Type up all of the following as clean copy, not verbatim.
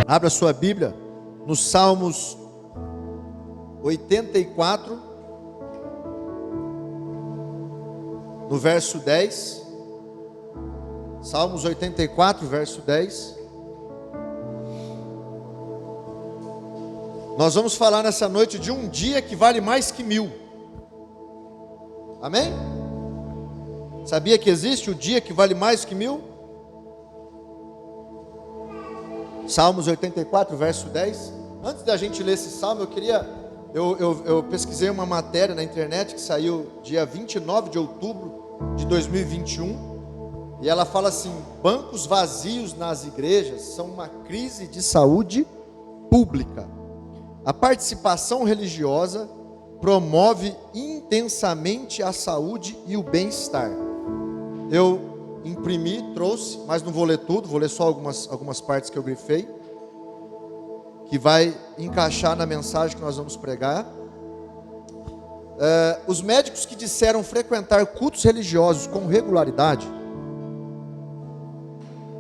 Abra sua Bíblia nos Salmos 84, no verso 10. Salmos 84, verso 10. Nós vamos falar nessa noite de um dia que vale mais que 1000. Amém? Sabia que existe o dia que vale mais que 1000? Salmos 84, verso 10. Antes da gente ler esse salmo, eu pesquisei uma matéria na internet que saiu dia 29 de outubro de 2021. E ela fala assim: bancos vazios nas igrejas são uma crise de saúde pública. A participação religiosa promove intensamente a saúde e o bem-estar. Eu imprimi, trouxe, mas não vou ler tudo, vou ler só algumas partes que eu grifei, que vai encaixar na mensagem que nós vamos pregar. Os médicos que disseram frequentar cultos religiosos com regularidade,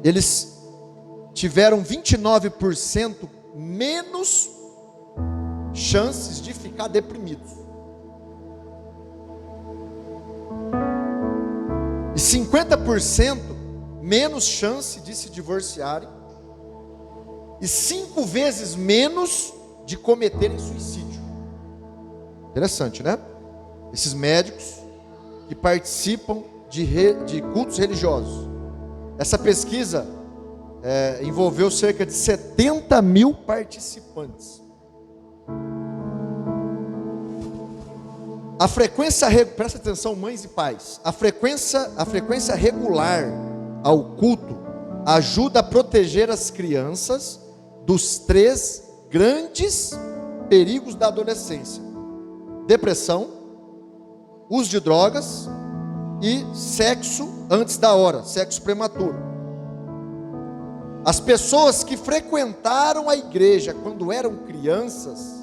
eles tiveram 29% menos chances de ficar deprimidos. E 50% menos chance de se divorciarem. E 5 vezes menos de cometerem suicídio. Interessante, né? Esses médicos que participam de cultos religiosos. Essa pesquisa envolveu cerca de 70 mil participantes. A frequência, presta atenção, mães e pais, a frequência regular ao culto ajuda a proteger as crianças dos 3 grandes perigos da adolescência: depressão, uso de drogas e sexo antes da hora, sexo prematuro. As pessoas que frequentaram a igreja quando eram crianças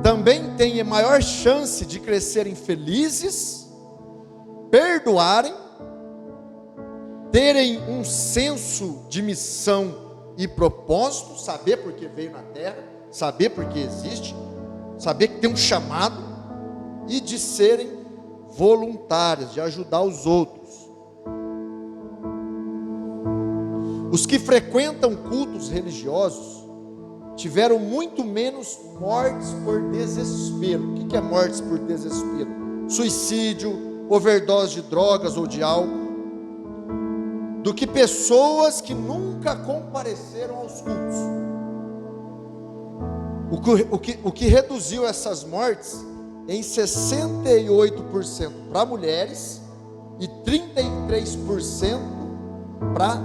também têm maior chance de crescerem felizes, perdoarem, terem um senso de missão e propósito, saber por que veio na terra, saber por que existe, saber que tem um chamado, e de serem voluntários, de ajudar os outros. Os que frequentam cultos religiosos tiveram muito menos mortes por desespero. O que é mortes por desespero? Suicídio, overdose de drogas ou de álcool, do que pessoas que nunca compareceram aos cultos. O que reduziu essas mortes em 68% para mulheres e 33% para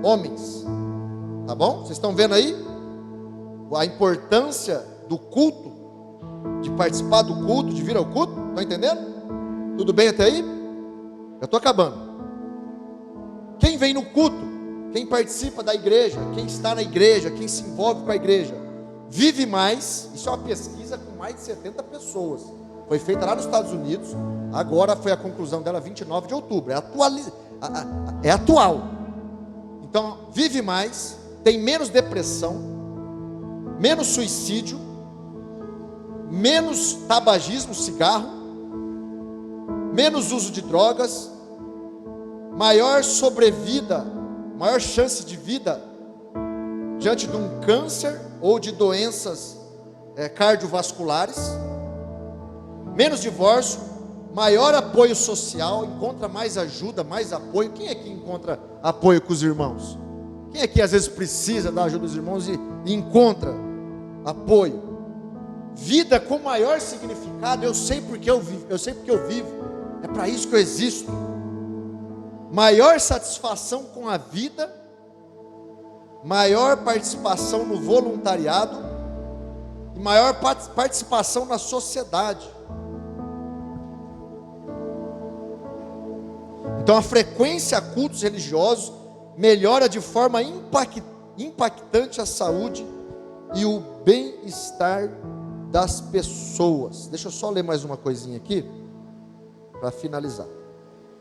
homens. Tá bom? Vocês estão vendo aí a importância do culto, de participar do culto, de vir ao culto? Estão entendendo? Tudo bem até aí? Eu estou acabando. Quem vem no culto, quem participa da igreja, quem está na igreja, quem se envolve com a igreja, vive mais. Isso é uma pesquisa com mais de 70 pessoas. Foi feita lá nos Estados Unidos. Agora foi a conclusão dela 29 de outubro. É atual. Então, vive mais, tem menos depressão, menos suicídio, menos tabagismo, cigarro, menos uso de drogas, maior sobrevida, maior chance de vida diante de um câncer ou de doenças cardiovasculares, menos divórcio, maior apoio social, encontra mais ajuda, mais apoio. Quem aqui encontra apoio com os irmãos? Quem aqui às vezes precisa da ajuda dos irmãos e encontra apoio? Vida com maior significado. Eu sei porque eu vivo, é para isso que eu existo. Maior satisfação com a vida, maior participação no voluntariado e maior participação na sociedade. Então a frequência a cultos religiosos melhora de forma impactante a saúde e o bem-estar das pessoas. Deixa eu só ler mais uma coisinha aqui para finalizar.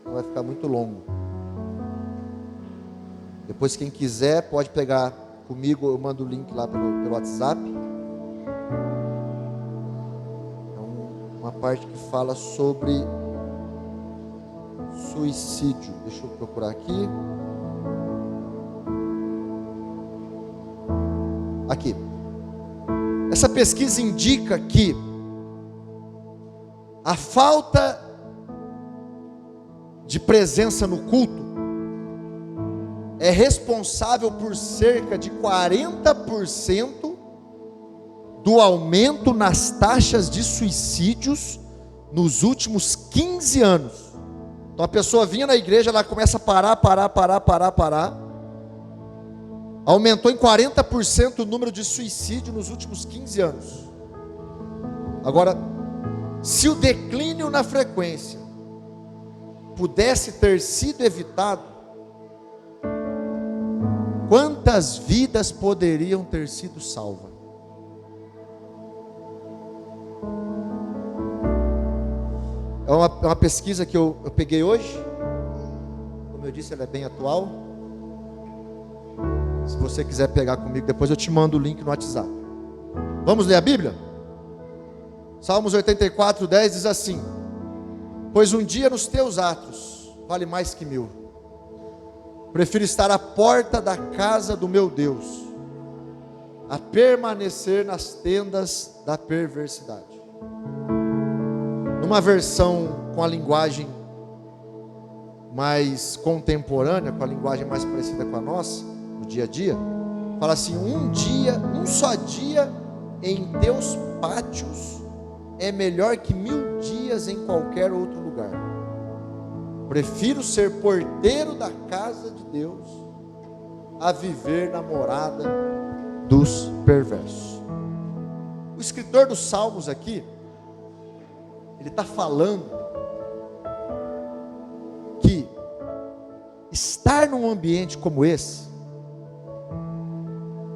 Não vai ficar muito longo. Depois quem quiser pode pegar comigo, eu mando o link lá pelo WhatsApp. É uma parte que fala sobre suicídio. Deixa eu procurar aqui. Aqui. Essa pesquisa indica que a falta de presença no culto é responsável por cerca de 40% do aumento nas taxas de suicídios nos últimos 15 anos. Então a pessoa vinha na igreja, ela começa a parar. Aumentou em 40% o número de suicídio nos últimos 15 anos. Agora, se o declínio na frequência pudesse ter sido evitado, quantas vidas poderiam ter sido salvas? É uma pesquisa que eu peguei hoje. Como eu disse, ela é bem atual. Se você quiser pegar comigo, depois eu te mando o link no WhatsApp. Vamos ler a Bíblia? Salmos 84:10 diz assim: pois um dia nos teus atos vale mais que 1000. Prefiro estar à porta da casa do meu Deus, a permanecer nas tendas da perversidade. Numa versão com a linguagem mais contemporânea, com a linguagem mais parecida com a nossa, no dia a dia, fala assim: um só dia em teus pátios é melhor que 1000 dias em qualquer outro lugar. Prefiro ser porteiro da casa de Deus a viver na morada dos perversos. O escritor dos Salmos aqui, ele está falando que estar num ambiente como esse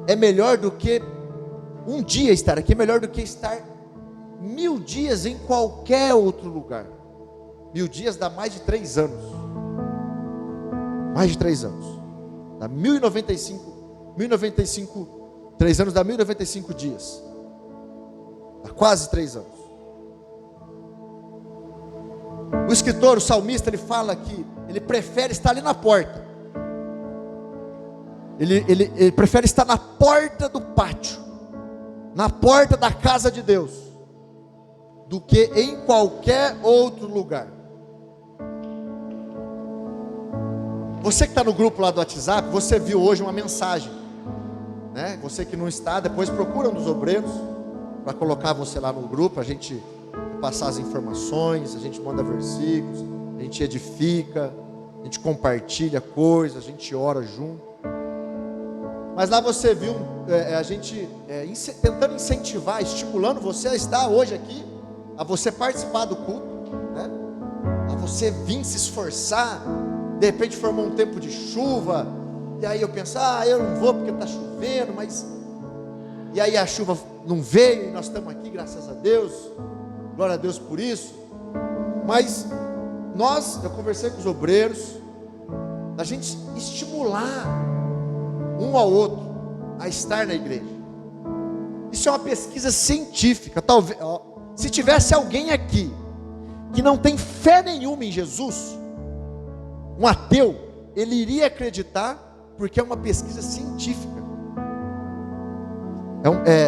é melhor do que um dia estar aqui, é melhor do que estar 1000 dias em qualquer outro lugar. 1000 dias dá mais de 3 anos. Mais de 3 anos. Dá 1095, 3 anos dá 1095 dias. Dá quase 3 anos. O escritor, o salmista, ele fala que ele prefere estar ali na porta. Ele prefere estar na porta do pátio, na porta da casa de Deus, do que em qualquer outro lugar. Você que está no grupo lá do WhatsApp, você viu hoje uma mensagem, né? Você que não está, depois procura um dos obreiros para colocar você lá no grupo, a gente passar as informações, a gente manda versículos, a gente edifica, a gente compartilha coisas, a gente ora junto. Mas lá você viu a gente tentando incentivar, estimulando você a estar hoje aqui, a você participar do culto, né? A você vir se esforçar. De repente formou um tempo de chuva, e aí eu penso, eu não vou porque está chovendo, mas... E aí a chuva não veio, e nós estamos aqui, graças a Deus, glória a Deus por isso. Mas eu conversei com os obreiros, a gente estimular um ao outro a estar na igreja. Isso é uma pesquisa científica. Talvez, se tivesse alguém aqui que não tem fé nenhuma em Jesus, um ateu, ele iria acreditar, porque é uma pesquisa científica.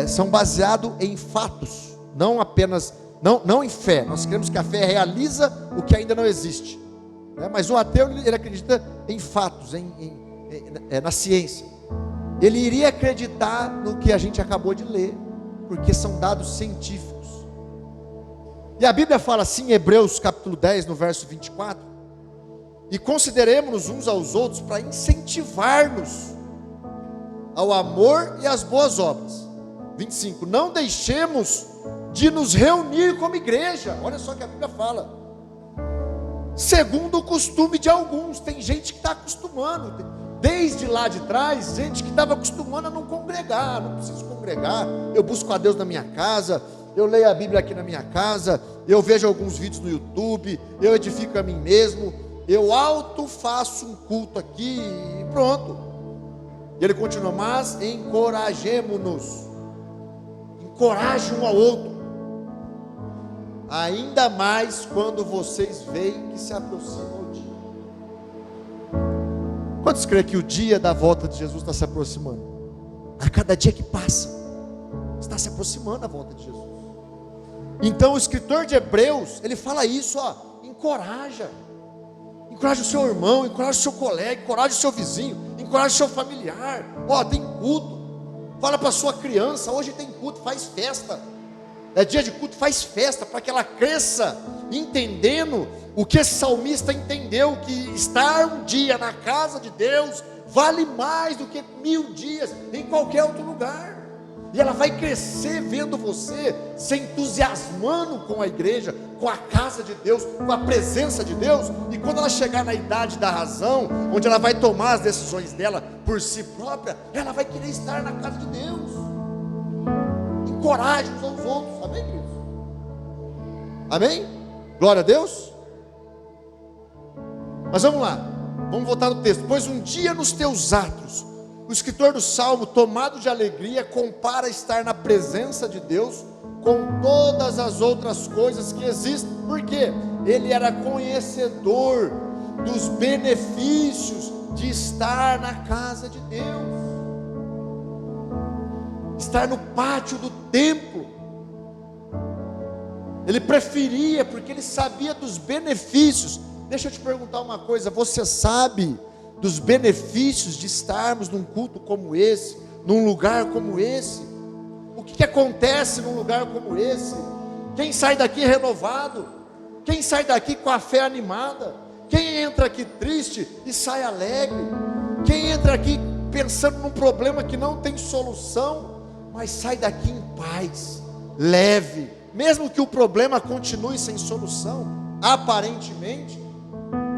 São baseados em fatos, não apenas, não em fé. Nós queremos que a fé realiza o que ainda não existe, né? Mas o ateu, ele acredita em fatos, na ciência. Ele iria acreditar no que a gente acabou de ler, porque são dados científicos. E a Bíblia fala assim em Hebreus capítulo 10, no verso 24: e consideremos-nos uns aos outros para incentivar-nos ao amor e às boas obras. 25, não deixemos de nos reunir como igreja. Olha só o que a Bíblia fala. Segundo o costume de alguns. Tem gente que está acostumando, desde lá de trás, gente que estava acostumando a não congregar. Não preciso congregar, eu busco a Deus na minha casa, eu leio a Bíblia aqui na minha casa, eu vejo alguns vídeos no YouTube, eu edifico a mim mesmo, eu faço um culto aqui e pronto. E ele continua: mas encorajemo-nos. Encoraje um ao outro, ainda mais quando vocês veem que se aproxima o dia. Quantos creem que o dia da volta de Jesus está se aproximando? A cada dia que passa, está se aproximando a volta de Jesus. Então o escritor de Hebreus, ele fala isso, ó: encoraja o seu irmão, encoraja o seu colega, encoraja o seu vizinho, encoraja o seu familiar. Ó, tem culto. Fala para a sua criança: hoje tem culto, faz festa. É dia de culto, faz festa, para que ela cresça entendendo o que esse salmista entendeu, que estar um dia na casa de Deus vale mais do que 1000 dias em qualquer outro lugar. E ela vai crescer vendo você se entusiasmando com a igreja, com a casa de Deus, com a presença de Deus. E quando ela chegar na idade da razão, onde ela vai tomar as decisões dela por si própria, ela vai querer estar na casa de Deus. Encoraje uns aos outros, amém, queridos? Amém? Glória a Deus. Mas vamos lá, vamos voltar no texto. Pois um dia nos teus atos, o escritor do Salmo, tomado de alegria, compara estar na presença de Deus com todas as outras coisas que existem. Por quê? Ele era conhecedor dos benefícios de estar na casa de Deus, estar no pátio do templo. Ele preferia, porque ele sabia dos benefícios. Deixa eu te perguntar uma coisa: você sabe dos benefícios de estarmos num culto como esse, num lugar como esse? O que acontece num lugar como esse? Quem sai daqui renovado? Quem sai daqui com a fé animada? Quem entra aqui triste e sai alegre? Quem entra aqui pensando num problema que não tem solução, mas sai daqui em paz, leve, mesmo que o problema continue sem solução, aparentemente,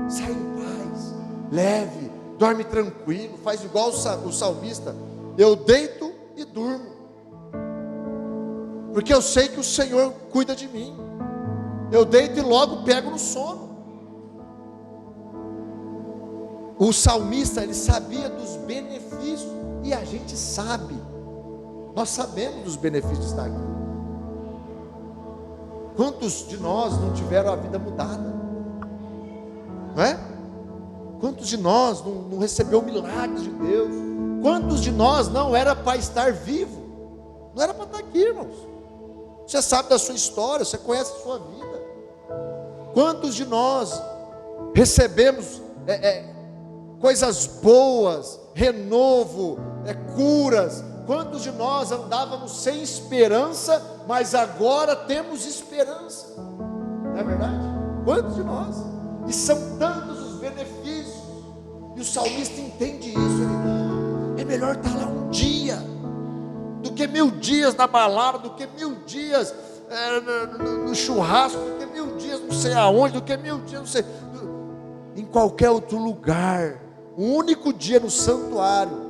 sai em paz, leve, dorme tranquilo, faz igual o salmista: eu deito e durmo, porque eu sei que o Senhor cuida de mim. Eu deito e logo pego no sono. O salmista, ele sabia dos benefícios, e a gente sabe, nós sabemos dos benefícios de estar aqui. Quantos de nós não tiveram a vida mudada? Não é? Quantos de nós não recebeu milagres de Deus? Quantos de nós não era para estar vivo? Não era para estar aqui, irmãos. Você sabe da sua história, você conhece a sua vida. Quantos de nós recebemos coisas boas, renovo, curas? Quantos de nós andávamos sem esperança, mas agora temos esperança? Não é verdade? Quantos de nós? E são tantos os benefícios, e o salmista entende isso. Ele: é melhor estar lá um dia do que 1000 dias na balada, do que 1000 dias no churrasco, do que 1000 dias não sei aonde, do que 1000 dias não sei em qualquer outro lugar. Um único dia no santuário,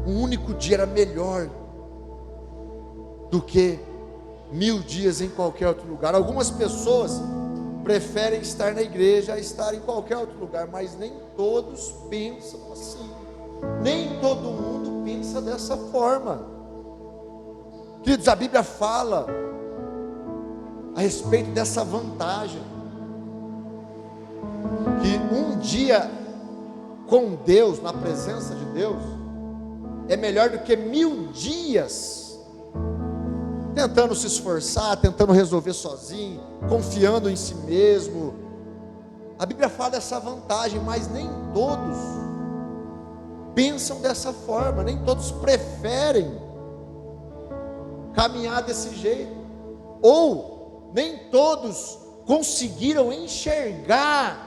um único dia era melhor do que 1000 dias em qualquer outro lugar. Algumas pessoas preferem estar na igreja a estar em qualquer outro lugar, mas nem todos pensam assim. Nem todo mundo pensa dessa forma. Queridos, a Bíblia fala a respeito dessa vantagem, que um dia com Deus, na presença de Deus, é melhor do que 1000 dias tentando se esforçar, tentando resolver sozinho, confiando em si mesmo. A Bíblia fala dessa vantagem, mas nem todos pensam dessa forma, nem todos preferem caminhar desse jeito, ou nem todos conseguiram enxergar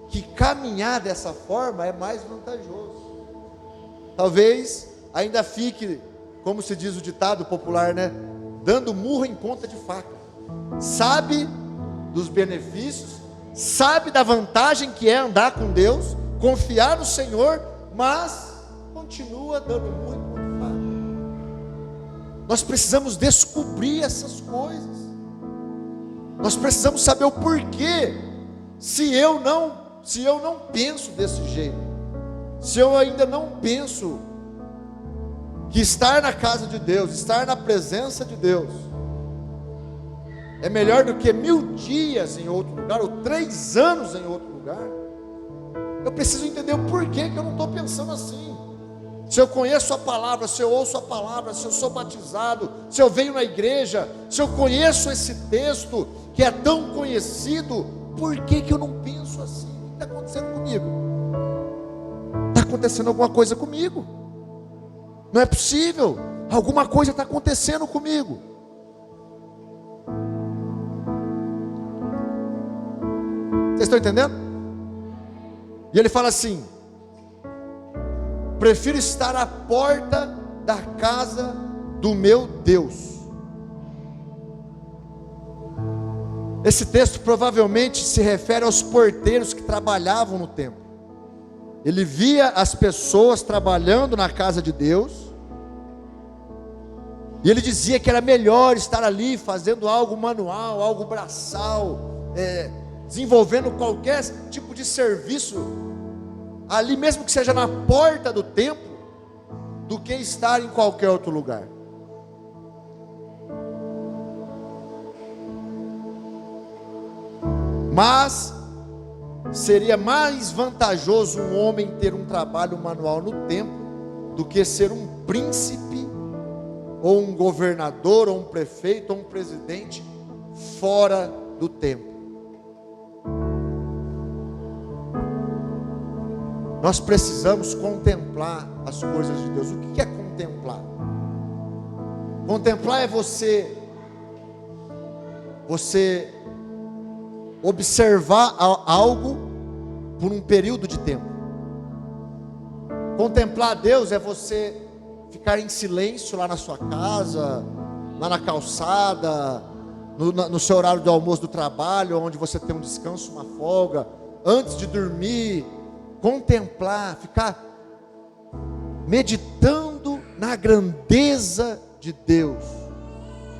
que caminhar dessa forma é mais vantajoso. Talvez ainda fique, como se diz o ditado popular, né? Dando murro em ponta de faca. Sabe dos benefícios, sabe da vantagem que é andar com Deus, confiar no Senhor, mas continua dando murro em ponta de faca. Nós precisamos descobrir essas coisas. Nós precisamos saber o porquê. Se eu não penso desse jeito, se eu ainda não penso que estar na casa de Deus, estar na presença de Deus, é melhor do que 1000 dias em outro lugar, ou 3 anos em outro lugar, eu preciso entender o porquê que eu não estou pensando assim. Se eu conheço a palavra, se eu ouço a palavra, se eu sou batizado, se eu venho na igreja, se eu conheço esse texto que é tão conhecido, por que que eu não penso assim? O que está acontecendo comigo? Está acontecendo alguma coisa comigo? Não é possível, alguma coisa está acontecendo comigo. Vocês estão entendendo? E ele fala assim: prefiro estar à porta da casa do meu Deus. Esse texto provavelmente se refere aos porteiros que trabalhavam no templo. Ele via as pessoas trabalhando na casa de Deus, e ele dizia que era melhor estar ali fazendo algo manual, algo braçal, desenvolvendo qualquer tipo de serviço ali, mesmo que seja na porta do templo, do que estar em qualquer outro lugar. Mas seria mais vantajoso um homem ter um trabalho manual no templo do que ser um príncipe, ou um governador, ou um prefeito, ou um presidente fora do templo. Nós precisamos contemplar as coisas de Deus. O que é contemplar? Contemplar é você observar algo por um período de tempo. Contemplar Deus é você ficar em silêncio lá na sua casa, lá na calçada, no seu horário de almoço do trabalho, onde você tem um descanso, uma folga, antes de dormir. Contemplar, ficar meditando na grandeza de Deus,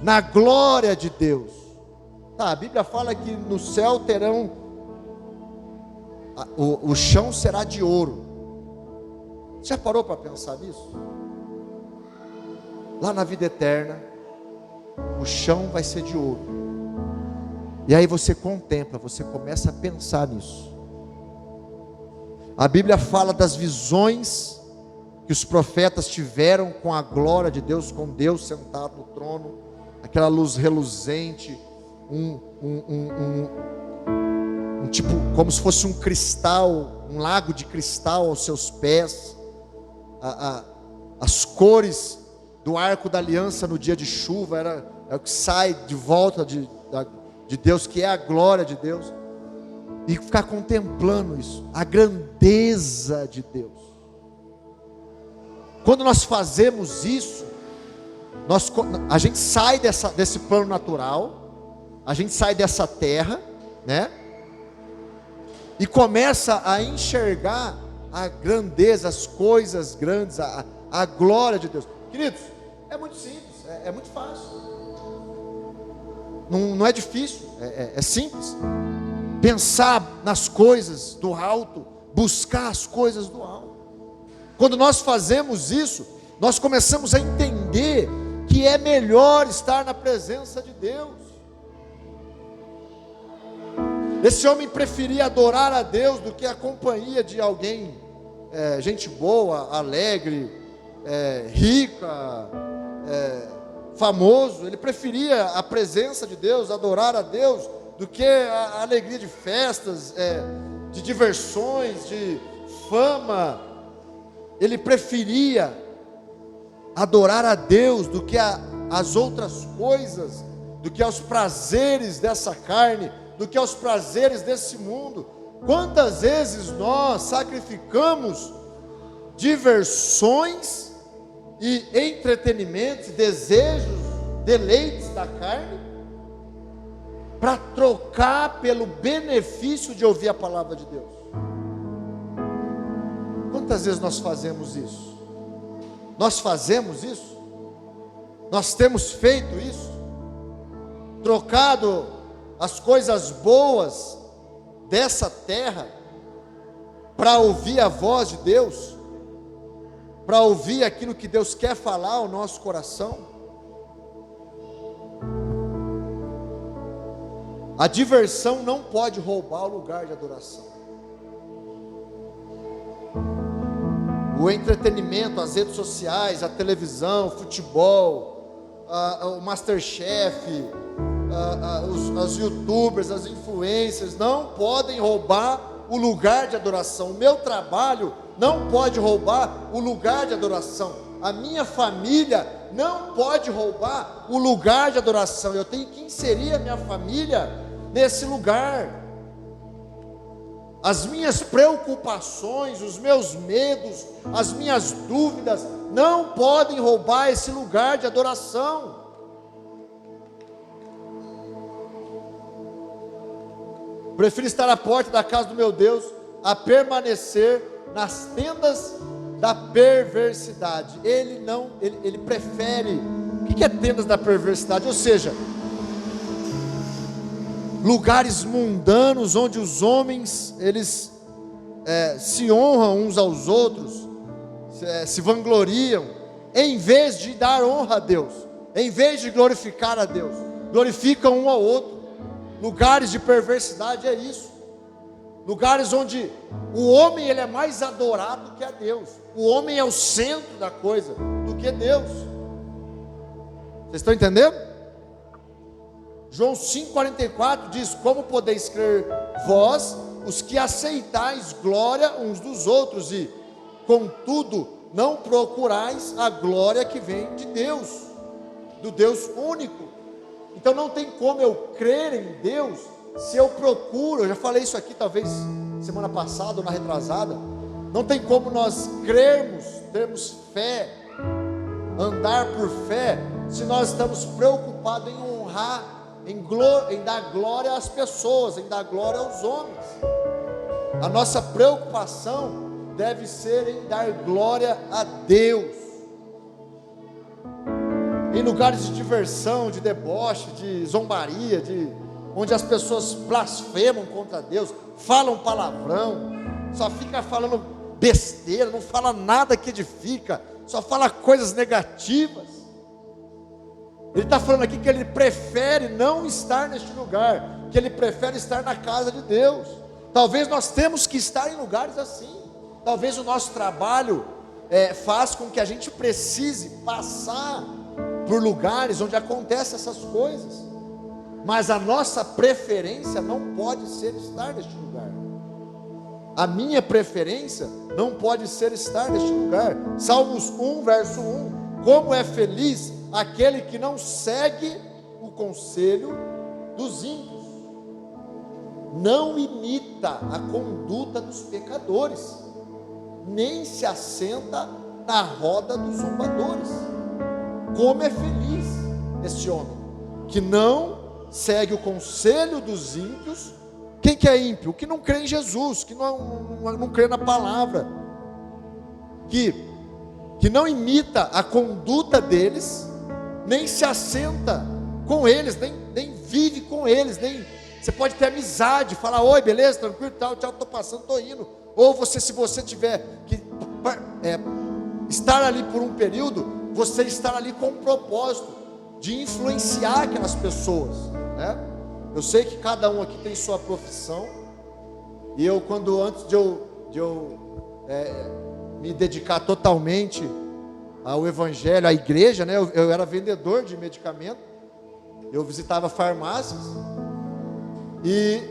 na glória de Deus. A Bíblia fala que no céu terão, o chão será de ouro. Você já parou para pensar nisso? Lá na vida eterna, o chão vai ser de ouro. E aí você contempla, você começa a pensar nisso. A Bíblia fala das visões que os profetas tiveram com a glória de Deus, com Deus sentado no trono, aquela luz reluzente, um tipo, como se fosse um cristal, um lago de cristal aos seus pés, as cores do arco da aliança no dia de chuva, é o que sai de volta de Deus, que é a glória de Deus. E ficar contemplando isso, a grandeza de Deus. Quando nós fazemos isso, a gente sai desse plano natural, a gente sai dessa terra, né? E começa a enxergar a grandeza, as coisas grandes, a glória de Deus. Queridos, é muito simples, é muito fácil. Não é difícil, é simples. Pensar nas coisas do alto, buscar as coisas do alto. Quando nós fazemos isso, nós começamos a entender que é melhor estar na presença de Deus. Esse homem preferia adorar a Deus do que a companhia de alguém, gente boa, alegre, rica, famoso. Ele preferia a presença de Deus, adorar a Deus, do que a alegria de festas, de diversões, de fama. Ele preferia adorar a Deus do que as outras coisas, do que aos prazeres dessa carne, do que aos prazeres desse mundo. Quantas vezes nós sacrificamos diversões e entretenimentos, desejos, deleites da carne, para trocar pelo benefício de ouvir a palavra de Deus? Quantas vezes nós fazemos isso? Nós fazemos isso? Nós temos feito isso? Trocado as coisas boas dessa terra para ouvir a voz de Deus, para ouvir aquilo que Deus quer falar ao nosso coração. A diversão não pode roubar o lugar de adoração. O entretenimento, as redes sociais, a televisão, o futebol, o Masterchef, os youtubers, as influencers, não podem roubar o lugar de adoração. O meu trabalho não pode roubar o lugar de adoração. A minha família não pode roubar o lugar de adoração. Eu tenho que inserir a minha família nesse lugar. As minhas preocupações, os meus medos, as minhas dúvidas não podem roubar esse lugar de adoração. Prefiro estar à porta da casa do meu Deus a permanecer nas tendas da perversidade. Ele prefere. O que é tendas da perversidade? Ou seja, lugares mundanos onde os homens eles se honram uns aos outros, se vangloriam, em vez de dar honra a Deus, em vez de glorificar a Deus, glorificam um ao outro. Lugares de perversidade é isso. Lugares onde o homem ele é mais adorado que a Deus. O homem é o centro da coisa do que Deus. Vocês estão entendendo? João 5,44 diz: como podeis crer vós, os que aceitais glória uns dos outros, e contudo não procurais a glória que vem de Deus, do Deus único. Então não tem como eu crer em Deus se eu procuro. Eu já falei isso aqui talvez semana passada ou na retrasada. Não tem como nós crermos, termos fé, andar por fé, se nós estamos preocupados em honrar, em dar glória às pessoas, em dar glória aos homens. A nossa preocupação deve ser em dar glória a Deus. Em lugares de diversão, de deboche, de zombaria, onde as pessoas blasfemam contra Deus, falam palavrão, só fica falando besteira, não fala nada que edifica, só fala coisas negativas. Ele está falando aqui que ele prefere não estar neste lugar, que ele prefere estar na casa de Deus. Talvez nós temos que estar em lugares assim. Talvez o nosso trabalho faz com que a gente precise passar por lugares onde acontecem essas coisas, mas a nossa preferência não pode ser estar neste lugar. A minha preferência não pode ser estar neste lugar. Salmos 1, verso 1: como é feliz aquele que não segue o conselho dos ímpios, não imita a conduta dos pecadores, nem se assenta na roda dos zombadores. Como é feliz este homem que não segue o conselho dos ímpios. Quem que é ímpio? O que não crê em Jesus, que não crê na palavra, que não imita a conduta deles, nem se assenta com eles, nem vive com eles, nem você pode ter amizade, falar: oi, beleza, tranquilo, tal, tchau, estou passando, estou indo. Ou se você tiver que estar ali por um período, você estar ali com um propósito de influenciar aquelas pessoas, né? Eu sei que cada um aqui tem sua profissão, e antes de eu me dedicar totalmente ao evangelho, à igreja, né? Eu era vendedor de medicamento, eu visitava farmácias, e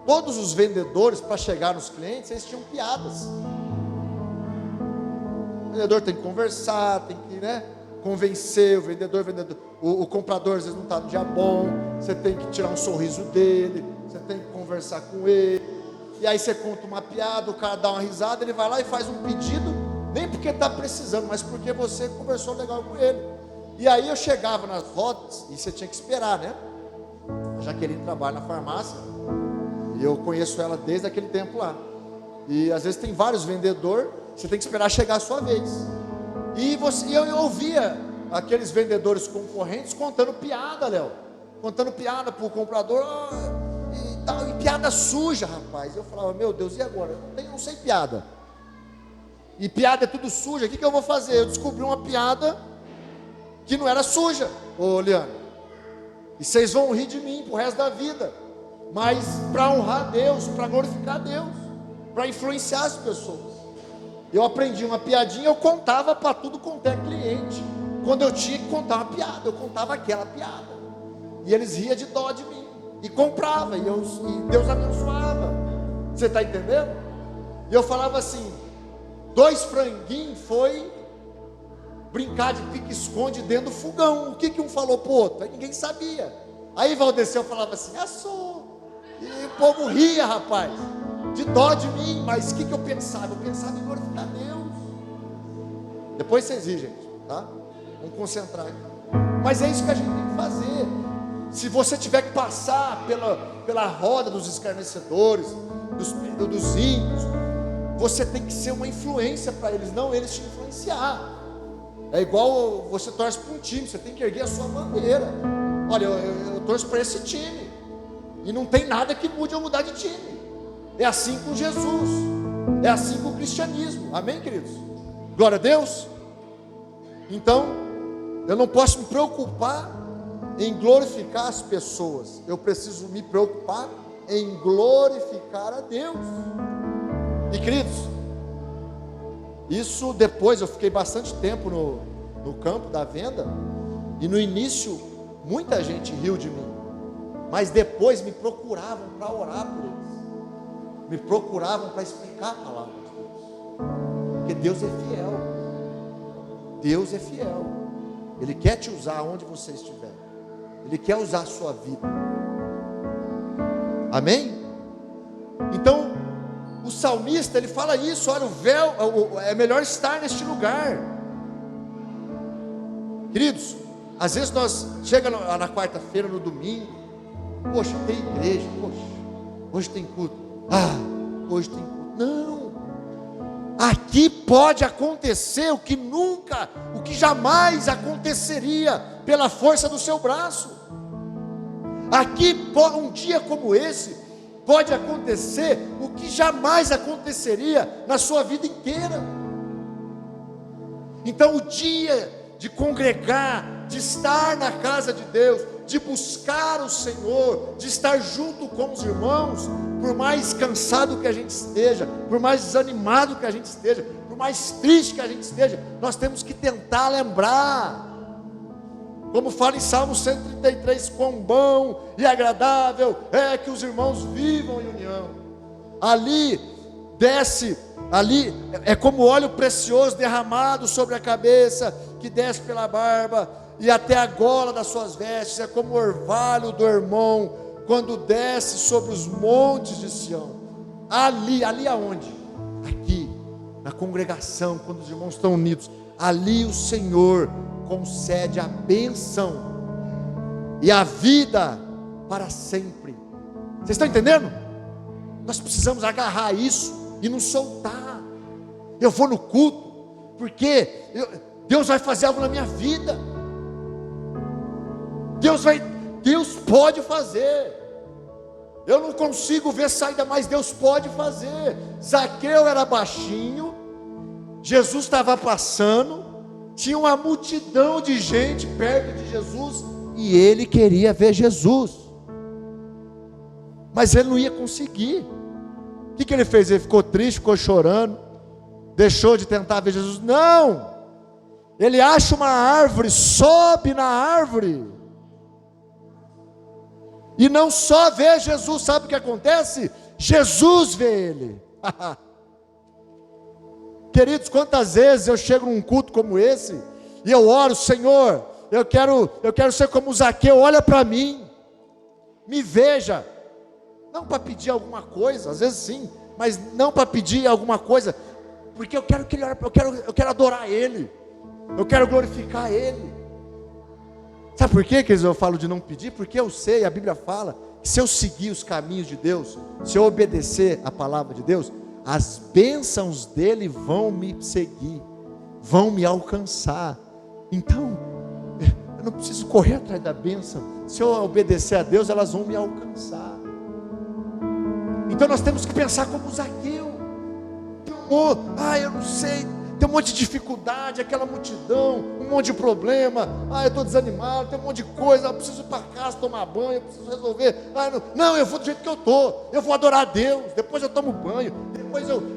todos os vendedores, para chegar nos clientes, eles tinham piadas. O vendedor tem que conversar, tem que, convencer o vendedor. O comprador às vezes não está no dia bom, você tem que tirar um sorriso dele, você tem que conversar com ele, e aí você conta uma piada, o cara dá uma risada, ele vai lá e faz um pedido, nem porque está precisando, mas porque você conversou legal com ele. E aí eu chegava nas rotas, e você tinha que esperar, né? A Jaqueline trabalha na farmácia, e eu conheço ela desde aquele tempo lá, e às vezes tem vários vendedores, você tem que esperar chegar a sua vez. E eu ouvia aqueles vendedores concorrentes contando piada, Léo, contando piada para o comprador, e tal, e piada piada suja, rapaz. Eu falava, meu Deus, e agora? Eu não sei piada. E piada é tudo suja, o que eu vou fazer? Eu descobri uma piada que não era suja, ô Leandro. E vocês vão rir de mim pro resto da vida. Mas para honrar Deus, para glorificar Deus, para influenciar as pessoas. Eu aprendi uma piadinha, eu contava para tudo quanto é cliente. Quando eu tinha que contar uma piada, eu contava aquela piada. E eles riam de dó de mim. E comprava, e Deus abençoava. Você está entendendo? E eu falava assim, 2 franguinhos foi brincar de pique-esconde dentro do fogão. O que um falou para o outro? Aí ninguém sabia. Aí Valdeceu falava assim, assou. E o povo ria, rapaz, de dó de mim. Mas o que eu pensava? Eu pensava em glorificar Deus. Depois vocês riem, gente, tá? Vamos concentrar aqui. Mas é isso que a gente tem que fazer. Se você tiver que passar pela roda dos escarnecedores, dos ímpios, você tem que ser uma influência para eles, não eles te influenciar. É igual você torce para um time, você tem que erguer a sua bandeira. Olha, eu torço para esse time, e não tem nada que mude eu mudar de time. É assim com Jesus, é assim com o cristianismo, amém, queridos? Glória a Deus. Então, eu não posso me preocupar em glorificar as pessoas, eu preciso me preocupar em glorificar a Deus. E queridos, isso depois eu fiquei bastante tempo no campo da venda, e no início muita gente riu de mim, mas depois me procuravam para orar por eles, me procuravam para explicar a palavra de Deus, porque Deus é fiel, Deus é fiel, Ele quer te usar onde você estiver, Ele quer usar a sua vida, amém? Então, o salmista, ele fala isso, olha, o véu, é melhor estar neste lugar. Queridos, às vezes nós chegamos na quarta-feira, no domingo, poxa, tem igreja, poxa, hoje tem culto, hoje tem culto. Não, aqui pode acontecer o que jamais aconteceria pela força do seu braço. Aqui, um dia como esse, pode acontecer o que jamais aconteceria na sua vida inteira. Então o dia de congregar, de estar na casa de Deus, de buscar o Senhor, de estar junto com os irmãos, por mais cansado que a gente esteja, por mais desanimado que a gente esteja, por mais triste que a gente esteja, nós temos que tentar lembrar, como fala em Salmo 133, quão bom e agradável é que os irmãos vivam em união. Ali desce, ali é como óleo precioso derramado sobre a cabeça, que desce pela barba e até a gola das suas vestes, é como o orvalho do Hermon, quando desce sobre os montes de Sião. Ali aonde? Aqui, na congregação, quando os irmãos estão unidos, ali o Senhor concede a bênção e a vida para sempre. Vocês estão entendendo? Nós precisamos agarrar isso e não soltar. Eu vou no culto porque Deus vai fazer algo na minha vida. Deus pode fazer. Eu não consigo ver saída, mas Deus pode fazer. Zaqueu era baixinho, Jesus estava passando, tinha uma multidão de gente perto de Jesus, e ele queria ver Jesus, mas ele não ia conseguir. O que ele fez? Ele ficou triste, ficou chorando, deixou de tentar ver Jesus? Não, ele acha uma árvore, sobe na árvore, e não só vê Jesus, sabe o que acontece? Jesus vê ele. Queridos, quantas vezes eu chego num culto como esse, e eu oro, Senhor, eu quero ser como Zaqueu, olha para mim, me veja, não para pedir alguma coisa, às vezes sim, mas não para pedir alguma coisa, porque eu quero que ele olhe, eu quero adorar Ele, eu quero glorificar Ele. Sabe por quê, queridos, eu falo de não pedir? Porque eu sei, a Bíblia fala, que se eu seguir os caminhos de Deus, se eu obedecer a palavra de Deus, as bênçãos dele vão me seguir, vão me alcançar. Então, eu não preciso correr atrás da bênção. Se eu obedecer a Deus, elas vão me alcançar. Então nós temos que pensar como Zaqueu. Eu não sei, tem um monte de dificuldade, aquela multidão, um monte de problema. Eu estou desanimado, tem um monte de coisa. Eu preciso ir para casa tomar banho, eu preciso resolver. Não, eu vou do jeito que eu estou. Eu vou adorar a Deus. Depois eu tomo banho,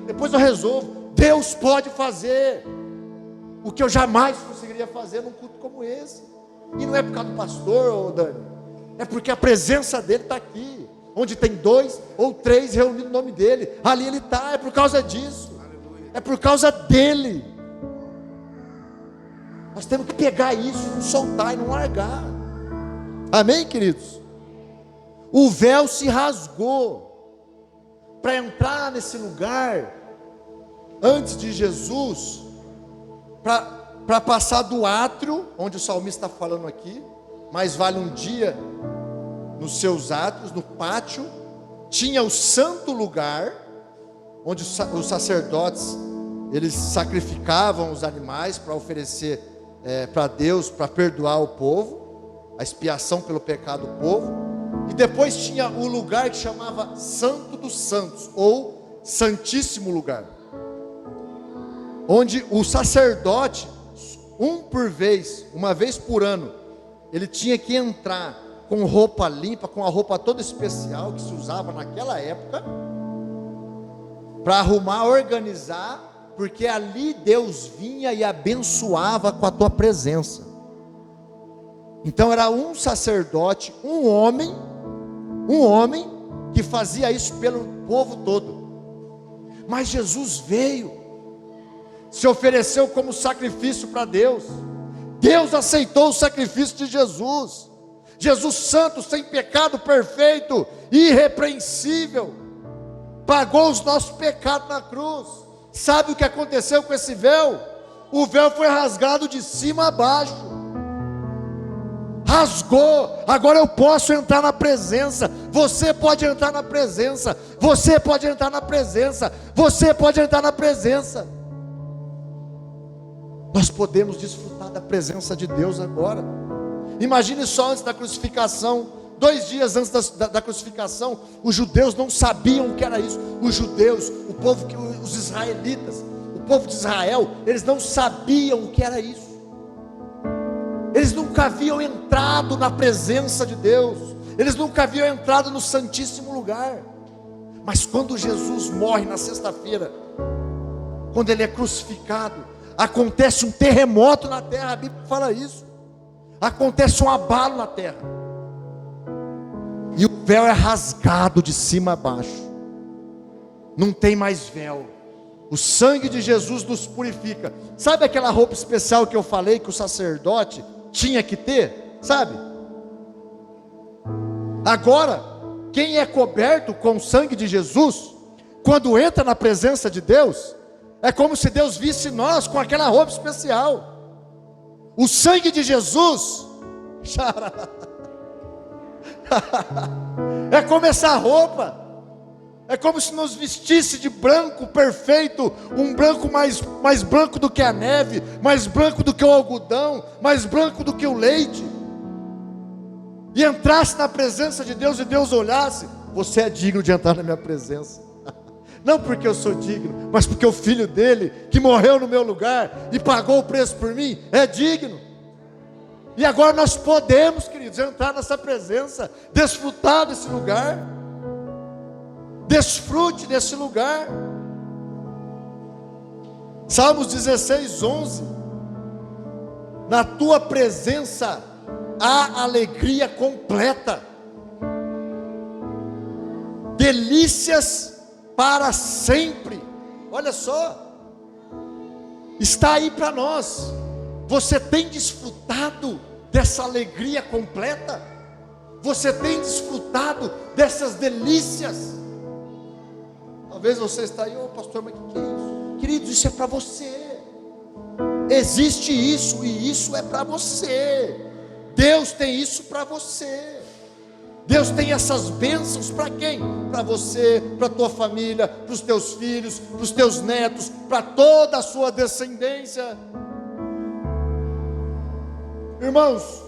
depois eu resolvo. Deus pode fazer o que eu jamais conseguiria fazer num culto como esse. E não é por causa do pastor, Dani, é porque a presença dele está aqui. Onde tem 2 ou 3 reunidos no nome dele, ali ele está. É por causa disso. É por causa dele. Nós temos que pegar isso, não soltar e não largar. Amém, queridos? O véu se rasgou para entrar nesse lugar antes de Jesus, para passar do átrio, onde o salmista está falando aqui. Mais vale um dia nos seus átrios, no pátio, tinha o santo lugar, onde os sacerdotes, eles sacrificavam os animais para oferecer para Deus, para perdoar o povo, a expiação pelo pecado do povo. E depois tinha o lugar que chamava Santo dos Santos, ou Santíssimo Lugar, onde o sacerdote, uma vez por ano, ele tinha que entrar com roupa limpa, com a roupa toda especial que se usava naquela época, para arrumar, organizar, porque ali Deus vinha e abençoava com a tua presença. Então era um sacerdote, um homem que fazia isso pelo povo todo. Mas Jesus veio, se ofereceu como sacrifício para Deus. Deus aceitou o sacrifício de Jesus. Jesus santo, sem pecado, perfeito, irrepreensível, pagou os nossos pecados na cruz. Sabe o que aconteceu com esse véu? O véu foi rasgado de cima a baixo. Rasgou. Agora eu posso entrar na presença. Você pode entrar na presença. Você pode entrar na presença. Você pode entrar na presença. Nós podemos desfrutar da presença de Deus agora. Imagine só, antes da crucificação, 2 dias antes da crucificação, os judeus não sabiam o que era isso. Os judeus, o povo, os israelitas, o povo de Israel, eles não sabiam o que era isso. Eles nunca haviam entrado na presença de Deus. Eles nunca haviam entrado no Santíssimo Lugar. Mas quando Jesus morre na sexta-feira, quando ele é crucificado, acontece um terremoto na terra. A Bíblia fala isso. Acontece um abalo na terra, e o véu é rasgado de cima a baixo. Não tem mais véu. O sangue de Jesus nos purifica. Sabe aquela roupa especial que eu falei que o sacerdote tinha que ter? Sabe? Agora, quem é coberto com o sangue de Jesus, quando entra na presença de Deus, é como se Deus visse nós com aquela roupa especial. O sangue de Jesus é como essa roupa. É como se nos vestisse de branco perfeito, um branco mais branco do que a neve, mais branco do que o algodão, mais branco do que o leite, e entrasse na presença de Deus, e Deus olhasse: você é digno de entrar na minha presença. Não porque eu sou digno, mas porque o filho dele, que morreu no meu lugar e pagou o preço por mim, é digno. E agora nós podemos, queridos, entrar nessa presença, desfrutar desse lugar. Desfrute desse lugar. Salmos 16:11. Na tua presença há alegria completa, delícias para sempre. Olha só, está aí para nós. Você tem desfrutado dessa alegria completa? Você tem desfrutado dessas delícias? Talvez você está aí: pastor, mas o que é isso? Queridos, isso é para você. Existe isso, e isso é para você. Deus tem isso para você. Deus tem essas bênçãos para quem? Para você, para a tua família, para os teus filhos, para os teus netos, para toda a sua descendência. Irmãos,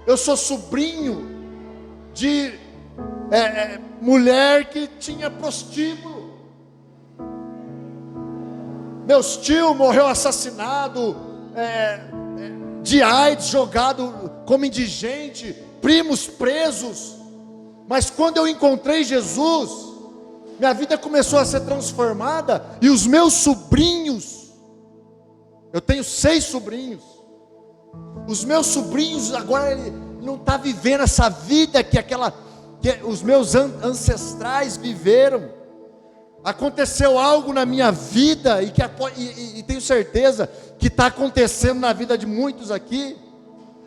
eu sou sobrinho de mulher que tinha prostíbulo. Meus tios morreu assassinado, de AIDS, jogado como indigente, primos presos. Mas quando eu encontrei Jesus, minha vida começou a ser transformada, e os meus sobrinhos, eu tenho 6 sobrinhos, os meus sobrinhos agora ele não está vivendo essa vida que os meus ancestrais viveram. Aconteceu algo na minha vida, e tenho certeza que está acontecendo na vida de muitos aqui.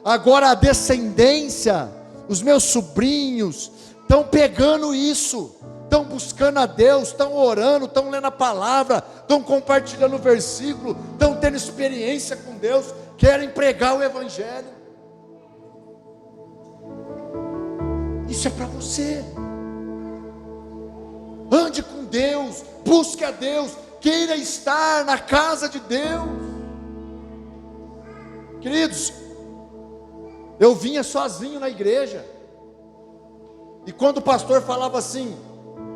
Agora a descendência, os meus sobrinhos, estão pegando isso, estão buscando a Deus, estão orando, estão lendo a palavra, estão compartilhando o versículo, estão tendo experiência com Deus, querem pregar o Evangelho. Isso é para você. Ande com Deus, busque a Deus, queira estar na casa de Deus. Queridos, eu vinha sozinho na igreja, e quando o pastor falava assim: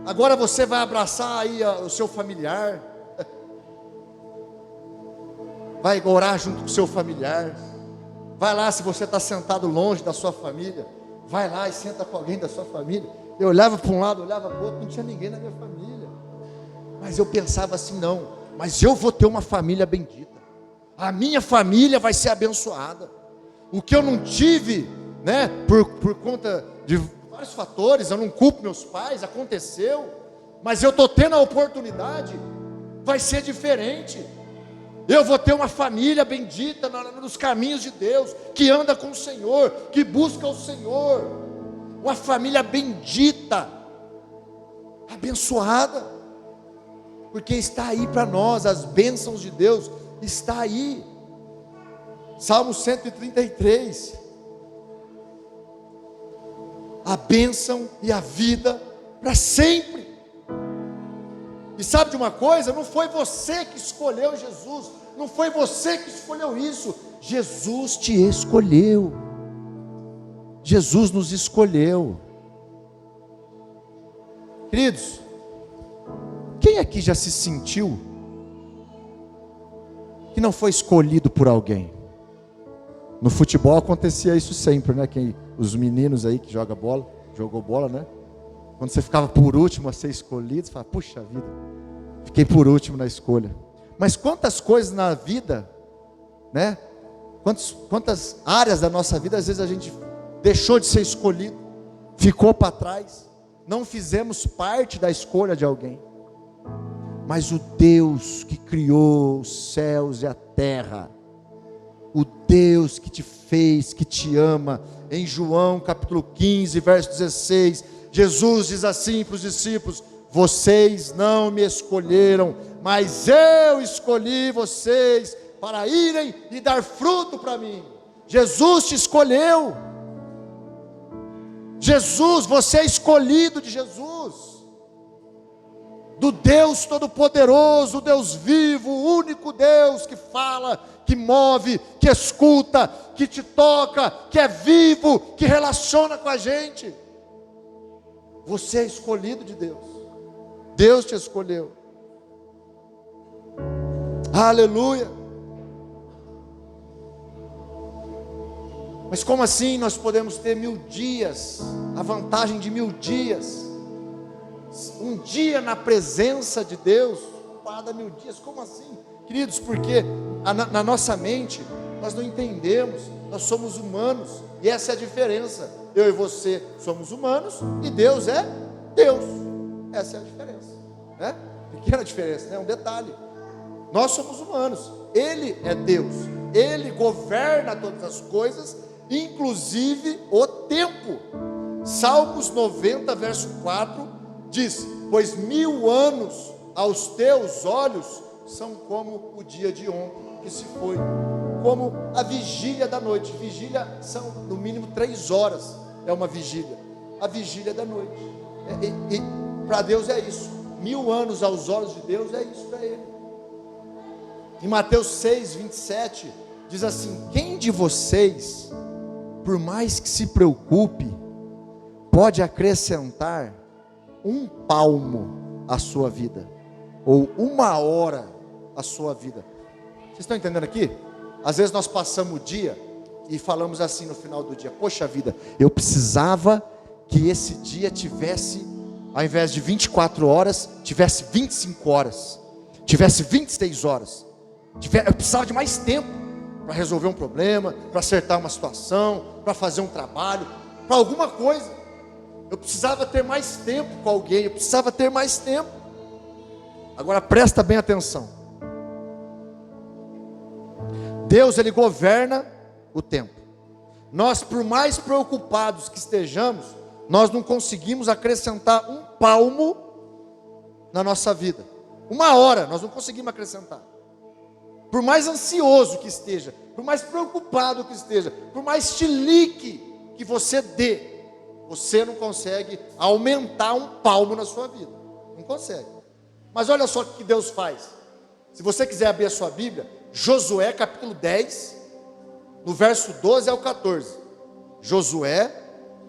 agora você vai abraçar aí o seu familiar, vai orar junto com o seu familiar, vai lá, se você está sentado longe da sua família, vai lá e senta com alguém da sua família. Eu olhava para um lado, olhava para o outro, não tinha ninguém na minha família, mas eu pensava assim: não, mas eu vou ter uma família bendita, a minha família vai ser abençoada. O que eu não tive, né, por conta de vários fatores, eu não culpo meus pais, aconteceu, mas eu estou tendo a oportunidade, vai ser diferente. Eu vou ter uma família bendita nos caminhos de Deus, que anda com o Senhor, que busca o Senhor, uma família bendita, abençoada, porque está aí para nós, as bênçãos de Deus está aí. Salmo 133, a bênção e a vida para sempre. E sabe de uma coisa? Não foi você que escolheu Jesus, não foi você que escolheu isso, Jesus te escolheu, Jesus nos escolheu. Queridos, quem aqui já se sentiu que não foi escolhido por alguém? No futebol acontecia isso sempre, né? Os meninos aí que jogou bola, né? Quando você ficava por último a ser escolhido, você fala: puxa vida, fiquei por último na escolha. Mas quantas coisas na vida, né? Quantas áreas da nossa vida, às vezes a gente deixou de ser escolhido, ficou para trás, não fizemos parte da escolha de alguém. Mas o Deus que criou os céus e a terra, o Deus que te fez, que te ama, em João capítulo 15, verso 16, Jesus diz assim para os discípulos: vocês não me escolheram, mas eu escolhi vocês para irem e dar fruto para mim. Jesus te escolheu. Jesus, você é escolhido de Jesus, do Deus Todo-Poderoso, Deus vivo, o único Deus que fala, que move, que escuta, que te toca, que é vivo, que relaciona com a gente. Você é escolhido de Deus, Deus te escolheu. Aleluia. Mas como assim nós podemos ter 1000 dias, a vantagem de 1000 dias, um dia na presença de Deus, para 1000 dias, como assim? Queridos, porque na nossa mente, nós não entendemos, nós somos humanos, e essa é a diferença. Eu e você somos humanos, e Deus é Deus, essa é a diferença, né? Pequena diferença, né? Um detalhe, nós somos humanos, Ele é Deus, Ele governa todas as coisas, inclusive o tempo. Salmos 90, verso 4, diz: pois 1000 anos aos teus olhos são como o dia de ontem que se foi, como a vigília da noite. Vigília são no mínimo 3 horas, é uma vigília, a vigília da noite. E para Deus é isso, 1000 anos aos olhos de Deus é isso para Ele. Em Mateus 6, 27, diz assim: quem de vocês, por mais que se preocupe, pode acrescentar um palmo à sua vida, ou uma hora à sua vida. Vocês estão entendendo aqui? Às vezes nós passamos o dia e falamos assim no final do dia: poxa vida, eu precisava que esse dia tivesse, ao invés de 24 horas, tivesse 25 horas, tivesse 26 horas. Eu precisava de mais tempo para resolver um problema, para acertar uma situação, para fazer um trabalho, para alguma coisa. Eu precisava ter mais tempo com alguém, eu precisava ter mais tempo. Agora presta bem atenção. Deus, Ele governa o tempo. Nós, por mais preocupados que estejamos, nós não conseguimos acrescentar um palmo na nossa vida. Uma hora, nós não conseguimos acrescentar. Por mais ansioso que esteja, por mais preocupado que esteja, por mais chilique que você dê, você não consegue aumentar um palmo na sua vida. Não consegue. Mas olha só o que Deus faz. Se você quiser abrir a sua Bíblia, Josué capítulo 10, no verso 12 ao 14. Josué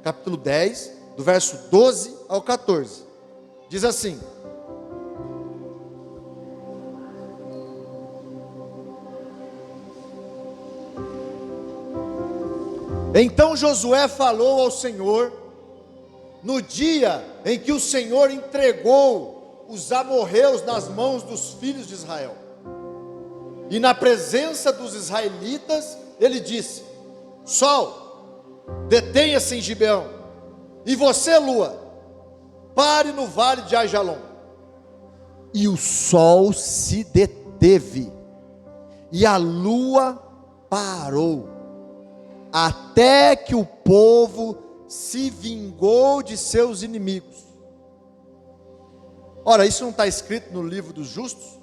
capítulo 10, do verso 12 ao 14. Diz assim: então Josué falou ao Senhor, no dia em que o Senhor entregou os amorreus nas mãos dos filhos de Israel, e na presença dos israelitas, ele disse: sol, detenha-se em Gibeão, e você, lua, pare no vale de Aijalon. E o sol se deteve, e a lua parou, até que o povo se vingou de seus inimigos. Ora, isso não está escrito no livro dos justos?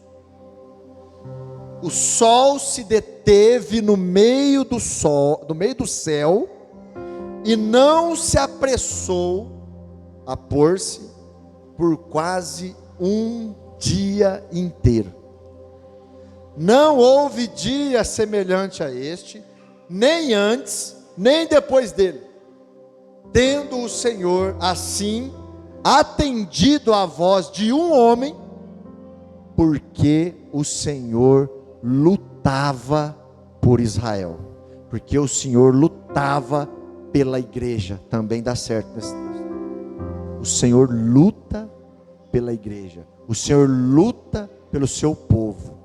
O sol se deteve no meio do céu, e não se apressou a pôr-se por quase um dia inteiro. Não houve dia semelhante a este, nem antes, nem depois dele, tendo o Senhor assim atendido à voz de um homem, porque o Senhor lutava por Israel, porque o Senhor lutava pela igreja. Também dá certo nesse texto. O Senhor luta pela igreja, o Senhor luta pelo seu povo.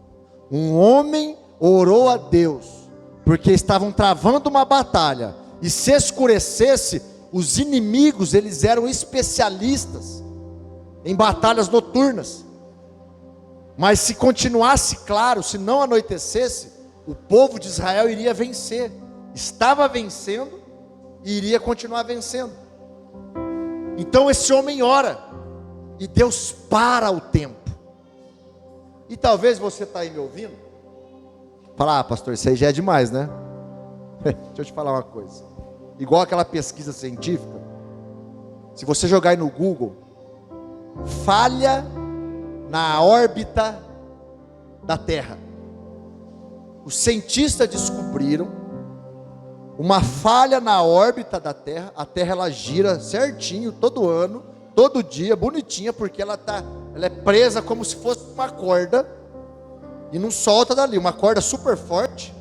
Um homem orou a Deus, porque estavam travando uma batalha, e se escurecesse, os inimigos, eles eram especialistas em batalhas noturnas. Mas se continuasse claro, se não anoitecesse, o povo de Israel iria vencer. Estava vencendo e iria continuar vencendo. Então esse homem ora, e Deus para o tempo. E talvez você está aí me ouvindo, fala: pastor, isso aí já é demais, né? Deixa eu te falar uma coisa. Igual aquela pesquisa científica, se você jogar aí no Google, falha na órbita da Terra, os cientistas descobriram uma falha na órbita da Terra. A Terra, ela gira certinho todo ano, todo dia, bonitinha, porque ela é presa como se fosse uma corda, e não solta dali, uma corda super forte,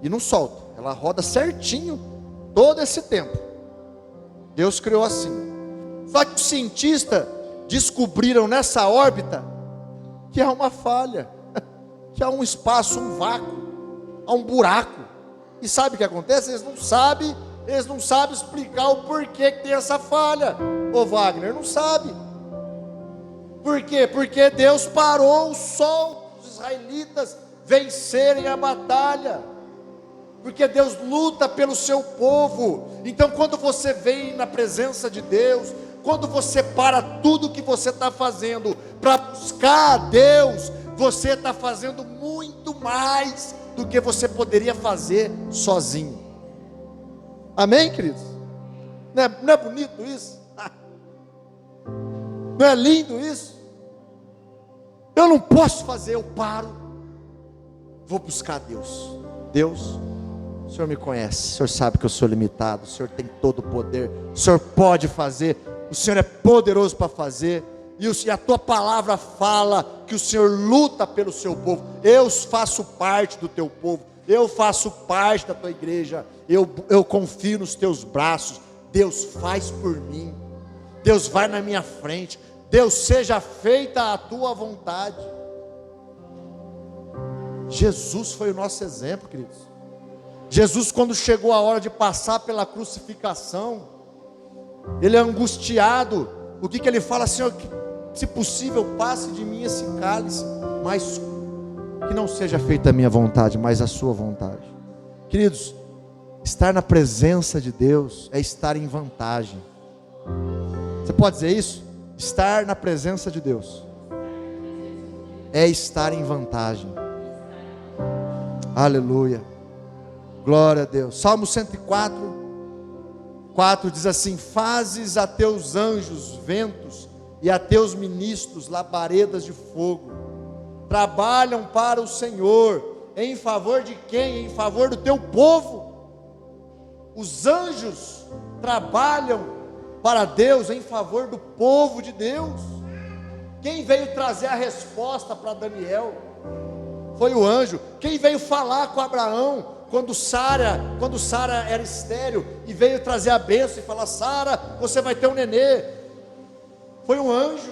e não solta, ela roda certinho todo esse tempo. Deus criou assim. Só que os cientistas descobriram nessa órbita que há uma falha, que há um espaço, um vácuo, há um buraco. E sabe o que acontece? Eles não sabem explicar o porquê que tem essa falha. Ô Wagner, não sabe. Por quê? Porque Deus parou o sol, os israelitas vencerem a batalha. Porque Deus luta pelo seu povo. Então quando você vem na presença de Deus, quando você para tudo que você está fazendo para buscar a Deus, você está fazendo muito mais do que você poderia fazer sozinho. Amém, queridos? Não é bonito isso? Não é lindo isso? Eu não posso fazer, eu paro, vou buscar Deus. Deus, O Senhor me conhece, o Senhor sabe que eu sou limitado, o Senhor tem todo o poder, o Senhor pode fazer, o Senhor é poderoso para fazer, e a tua palavra fala que o Senhor luta pelo seu povo. Eu faço parte do teu povo, eu faço parte da tua igreja, eu confio nos teus braços. Deus, faz por mim, Deus, vai na minha frente, Deus, seja feita a tua vontade. Jesus foi o nosso exemplo, queridos. Jesus, quando chegou a hora de passar pela crucificação, ele é angustiado. O que ele fala? Senhor, se possível, passe de mim esse cálice, mas que não seja feita a minha vontade, mas a sua vontade. Queridos, estar na presença de Deus é estar em vantagem. Você pode dizer isso? Estar na presença de Deus é estar em vantagem. Aleluia, glória a Deus. Salmo 104:4 diz assim: fazes a teus anjos ventos e a teus ministros labaredas de fogo. Trabalham para o Senhor. Em favor de quem? Em favor do teu povo. Os anjos trabalham para Deus em favor do povo de Deus. Quem veio trazer a resposta para Daniel foi o anjo. Quem veio falar com Abraão quando Sara era estéril e veio trazer a bênção e falar: Sara, você vai ter um nenê, foi um anjo.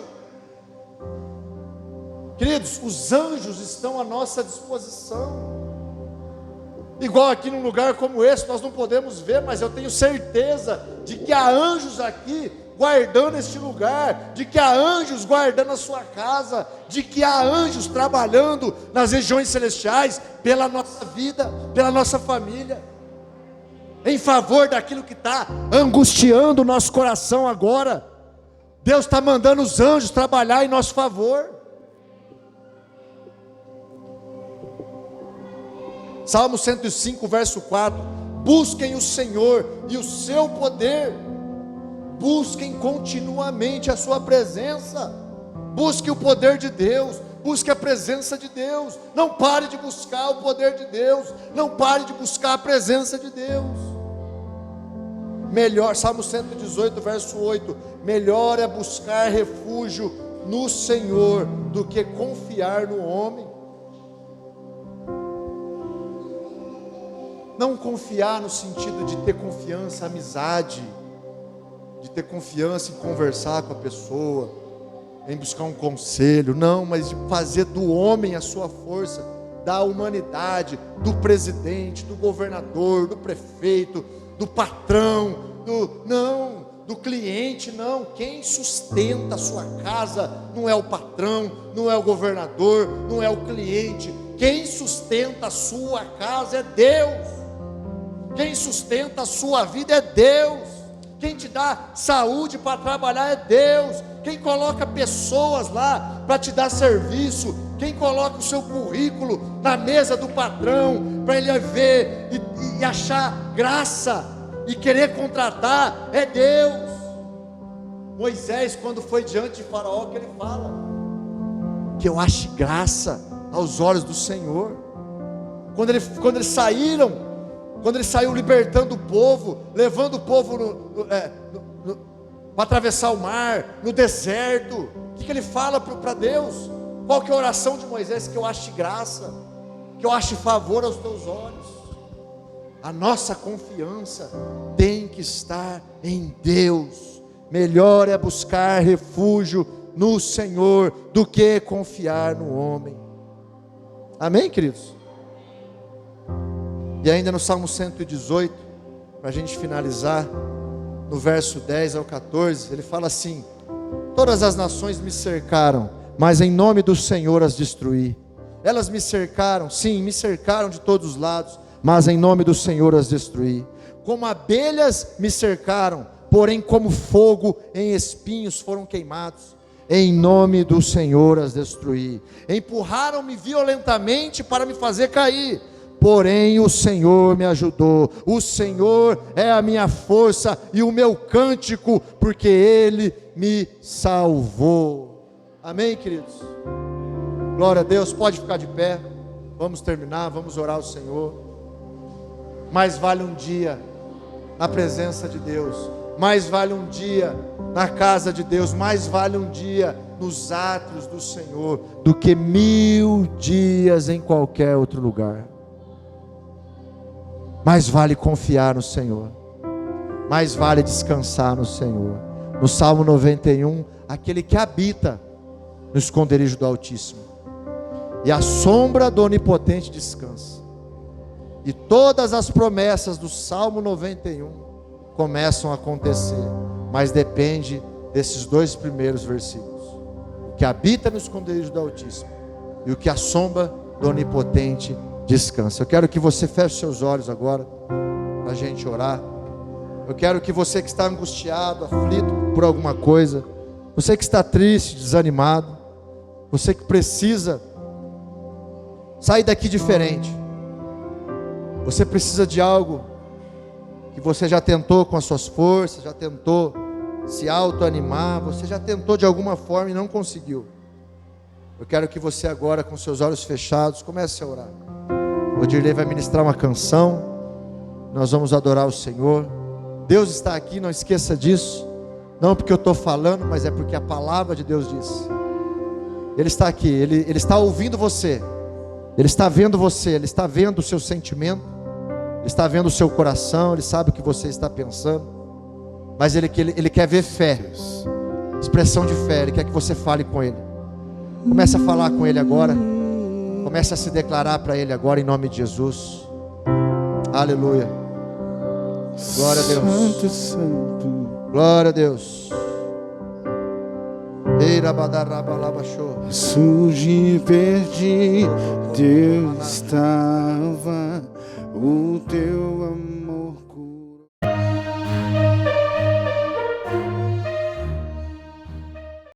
Queridos, os anjos estão à nossa disposição. Igual aqui num lugar como esse, nós não podemos ver, mas eu tenho certeza de que há anjos aqui guardando este lugar, de que há anjos guardando a sua casa, de que há anjos trabalhando nas regiões celestiais pela nossa vida, pela nossa família, em favor daquilo que está angustiando o nosso coração agora. Deus está mandando os anjos trabalhar em nosso favor. Salmo 105, verso 4: busquem o Senhor e o seu poder, busquem continuamente a sua presença, busque o poder de Deus, busque a presença de Deus, não pare de buscar o poder de Deus, não pare de buscar a presença de Deus. Melhor, Salmo 118, verso 8: melhor é buscar refúgio no Senhor do que confiar no homem. Não confiar no sentido de ter confiança, amizade, de ter confiança em conversar com a pessoa, em buscar um conselho, não, mas de fazer do homem a sua força, da humanidade, do presidente, do governador, do prefeito, do patrão, do cliente, não. Quem sustenta a sua casa não é o patrão, não é o governador, não é o cliente. Quem sustenta a sua casa é Deus. Quem sustenta a sua vida é Deus. Quem te dá saúde para trabalhar é Deus. Quem coloca pessoas lá para te dar serviço, quem coloca o seu currículo na mesa do patrão para ele ver e achar graça e querer contratar é Deus. Moisés, quando foi diante de Faraó, que ele fala: que eu ache graça aos olhos do Senhor. Quando eles saíram, quando ele saiu libertando o povo, levando o povo para atravessar o mar, no deserto, o que ele fala para Deus? Qual que é a oração de Moisés? Que eu ache graça, que eu ache favor aos teus olhos. A nossa confiança tem que estar em Deus. Melhor é buscar refúgio no Senhor do que confiar no homem. Amém, queridos? E ainda no Salmo 118, para a gente finalizar, no verso 10 ao 14, ele fala assim: todas as nações me cercaram, mas em nome do Senhor as destruí. Elas me cercaram, sim, me cercaram de todos os lados, mas em nome do Senhor as destruí. Como abelhas me cercaram, porém como fogo em espinhos foram queimados. Em nome do Senhor as destruí. Empurraram-me violentamente para me fazer cair, porém o Senhor me ajudou. O Senhor é a minha força e o meu cântico, porque Ele me salvou. Amém, queridos? Glória a Deus. Pode ficar de pé. Vamos terminar, vamos orar ao Senhor. mais vale um dia na presença de Deus, mais vale um dia na casa de Deus, mais vale um dia nos átrios do Senhor, do que 1000 dias em qualquer outro lugar. Mais vale confiar no Senhor, mais vale descansar no Senhor. No Salmo 91, aquele que habita no esconderijo do Altíssimo, e a sombra do Onipotente descansa. E todas as promessas do Salmo 91 começam a acontecer, mas depende desses 2 primeiros versículos: o que habita no esconderijo do Altíssimo e o que a sombra do Onipotente descansa. Eu quero que você feche seus olhos agora, para a gente orar. Eu quero que você que está angustiado, aflito por alguma coisa, você que está triste, desanimado, você que precisa sair daqui diferente, você precisa de algo que você já tentou com as suas forças, já tentou se autoanimar, você já tentou de alguma forma e não conseguiu. Eu quero que você agora, com seus olhos fechados, comece a orar. O Dirley vai ministrar uma canção, nós vamos adorar o Senhor. Deus está aqui, não esqueça disso. Não porque eu estou falando, mas é porque a palavra de Deus diz. Ele está aqui, Ele está ouvindo você, Ele está vendo você, Ele está vendo o seu sentimento, Ele está vendo o seu coração, Ele sabe o que você está pensando, mas Ele quer ver fé, expressão de fé. Ele quer que você fale com Ele. Comece a falar com Ele agora, comece a se declarar para Ele agora, em nome de Jesus. Aleluia. Glória a Deus. Santo, santo. Glória a Deus. Surge verde, Deus estava, o teu amor